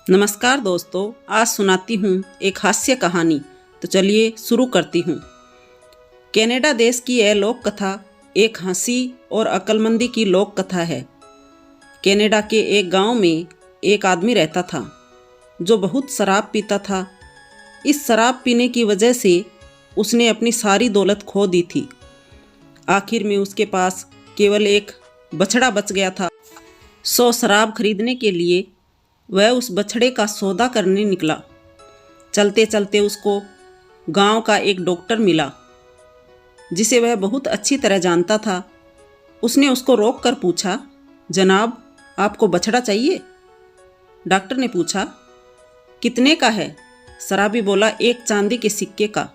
नमस्कार दोस्तों, आज सुनाती हूँ एक हास्य कहानी। तो चलिए शुरू करती हूँ। कनाडा देश की यह लोक कथा एक हंसी और अक्लमंदी की लोक कथा है। कनाडा के एक गांव में एक आदमी रहता था जो बहुत शराब पीता था। इस शराब पीने की वजह से उसने अपनी सारी दौलत खो दी थी। आखिर में उसके पास केवल एक बछड़ा बच गया था। शराब खरीदने के लिए वह उस बछड़े का सौदा करने निकला। चलते चलते उसको गांव का एक डॉक्टर मिला जिसे वह बहुत अच्छी तरह जानता था। उसने उसको रोक कर पूछा, जनाब, आपको बछड़ा चाहिए? डॉक्टर ने पूछा, कितने का है? शराबी बोला, एक चांदी के सिक्के का।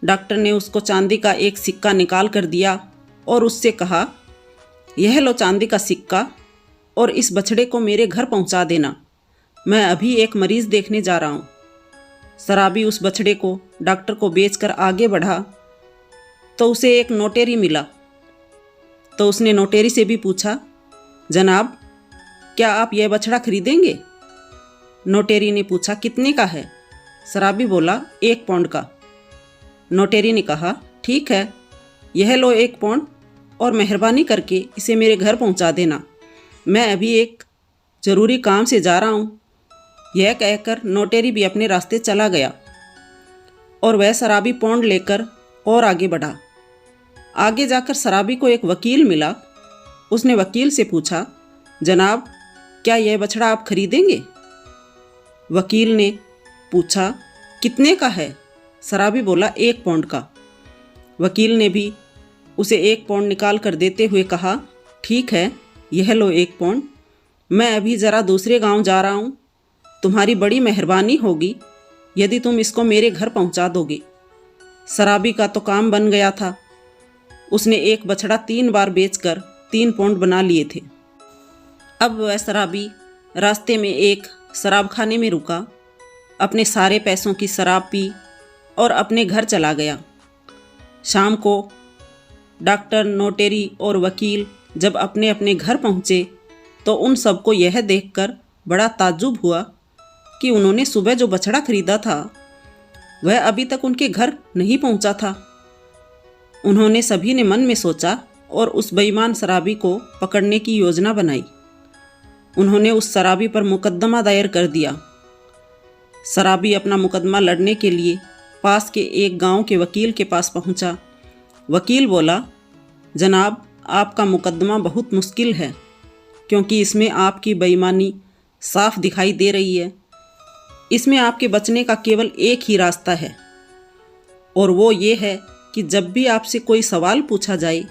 डॉक्टर ने उसको चांदी का एक सिक्का निकाल कर दिया और उससे कहा, यह लो चांदी का सिक्का और इस बछड़े को मेरे घर पहुंचा देना। मैं अभी एक मरीज़ देखने जा रहा हूं। शराबी उस बछड़े को डॉक्टर को बेचकर आगे बढ़ा तो उसे एक नोटेरी मिला। तो उसने नोटेरी से भी पूछा, जनाब, क्या आप यह बछड़ा खरीदेंगे? नोटेरी ने पूछा, कितने का है? शराबी बोला, 1 पाउंड का। नोटेरी ने कहा, ठीक है, यह लो 1 पाउंड और मेहरबानी करके इसे मेरे घर पहुंचा देना। मैं अभी एक ज़रूरी काम से जा रहा हूँ। यह कहकर नोटेरी भी अपने रास्ते चला गया और वह शराबी पाउंड लेकर और आगे बढ़ा। आगे जाकर शराबी को एक वकील मिला। उसने वकील से पूछा, जनाब, क्या यह बछड़ा आप खरीदेंगे? वकील ने पूछा, कितने का है? शराबी बोला, 1 पाउंड का। वकील ने भी उसे 1 पाउंड निकाल कर देते हुए कहा, ठीक है, यह लो 1 पाउंड। मैं अभी ज़रा दूसरे गांव जा रहा हूँ। तुम्हारी बड़ी मेहरबानी होगी यदि तुम इसको मेरे घर पहुँचा दोगे। शराबी का तो काम बन गया था। उसने एक बछड़ा 3 बार बेचकर 3 पाउंड बना लिए थे। अब वह शराबी रास्ते में एक शराब खाने में रुका, अपने सारे पैसों की शराब पी और अपने घर चला गया। शाम को डॉक्टर, नोटेरी और वकील जब अपने अपने घर पहुँचे तो उन सबको यह देखकर बड़ा ताज्जुब हुआ कि उन्होंने सुबह जो बछड़ा खरीदा था वह अभी तक उनके घर नहीं पहुँचा था। उन्होंने सभी ने मन में सोचा और उस बेईमान शराबी को पकड़ने की योजना बनाई। उन्होंने उस शराबी पर मुकदमा दायर कर दिया। शराबी अपना मुकदमा लड़ने के लिए पास के एक गांव के वकील के पास पहुंचा। वकील बोला, जनाब, आपका मुकदमा बहुत मुश्किल है क्योंकि इसमें आपकी बेईमानी साफ दिखाई दे रही है। इसमें आपके बचने का केवल एक ही रास्ता है और वो ये है कि जब भी आपसे कोई सवाल पूछा जाए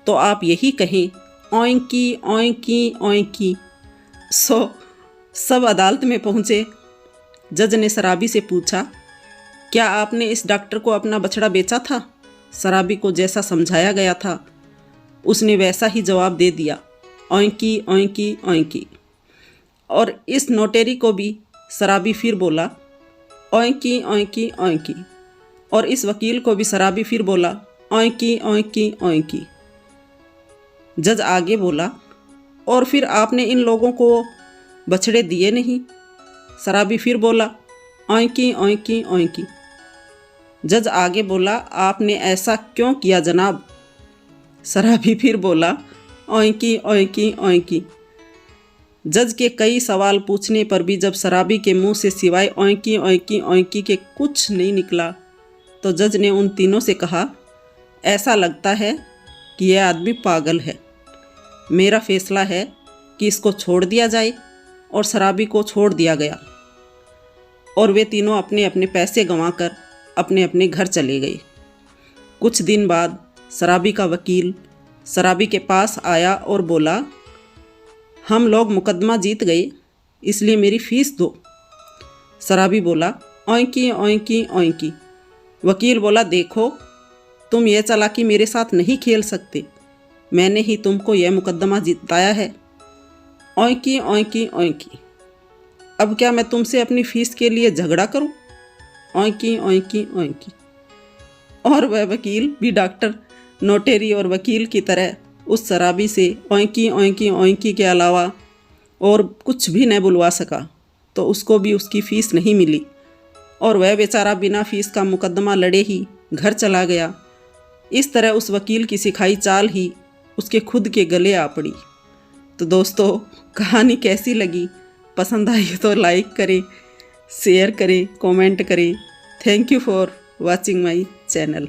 तो आप यही कहें, ओंकी ओंकी ओंकी। सब अदालत में पहुँचे। जज ने शराबी से पूछा, क्या आपने इस डॉक्टर को अपना बछड़ा बेचा था? शराबी को जैसा समझाया गया था उसने वैसा ही जवाब दे दिया, ओंकी ओंकी ओंकी। और इस नोटेरी को भी शराबी फिर बोला, ओंकी ओंकी ओंकी। और इस वकील को भी शराबी फिर बोला, ओंकी ओंकी ओंकी। जज आगे बोला, और फिर आपने इन लोगों को बछड़े दिए नहीं? शराबी फिर बोला, ओंकी ओंकी ओंकी। जज आगे बोला, आपने ऐसा क्यों किया जनाब? शराबी फिर बोला, ओंकी ओंकी ओंकी। जज के कई सवाल पूछने पर भी जब शराबी के मुंह से सिवाय ओंकी ओंकी ओंकी के कुछ नहीं निकला तो जज ने उन तीनों से कहा, ऐसा लगता है कि यह आदमी पागल है। मेरा फैसला है कि इसको छोड़ दिया जाए। और शराबी को छोड़ दिया गया और वे तीनों अपने अपने पैसे गंवाकर अपने अपने घर चले गए। कुछ दिन बाद शराबी का वकील शराबी के पास आया और बोला, हम लोग मुकदमा जीत गए, इसलिए मेरी फीस दो। शराबी बोला, ओंकी ओंकी ओंकी। वकील बोला, देखो, तुम ये चालाकी मेरे साथ नहीं खेल सकते। मैंने ही तुमको यह मुकदमा जिताया है। ओंकी ओंकी ओंकी। अब क्या मैं तुमसे अपनी फीस के लिए झगड़ा करूं? ओंकी ओंकी ओंकी। और वह वकील भी डॉक्टर, नोटेरी और वकील की तरह उस शराबी से ओंकी ओंकी ओंकी के अलावा और कुछ भी न बुलवा सका। तो उसको भी उसकी फ़ीस नहीं मिली और वह बेचारा बिना फीस का मुकदमा लड़े ही घर चला गया। इस तरह उस वकील की सिखाई चाल ही उसके खुद के गले आ पड़ी। तो दोस्तों, कहानी कैसी लगी? पसंद आई तो लाइक करें, शेयर करें, कमेंट करें। Thank you for watching my channel.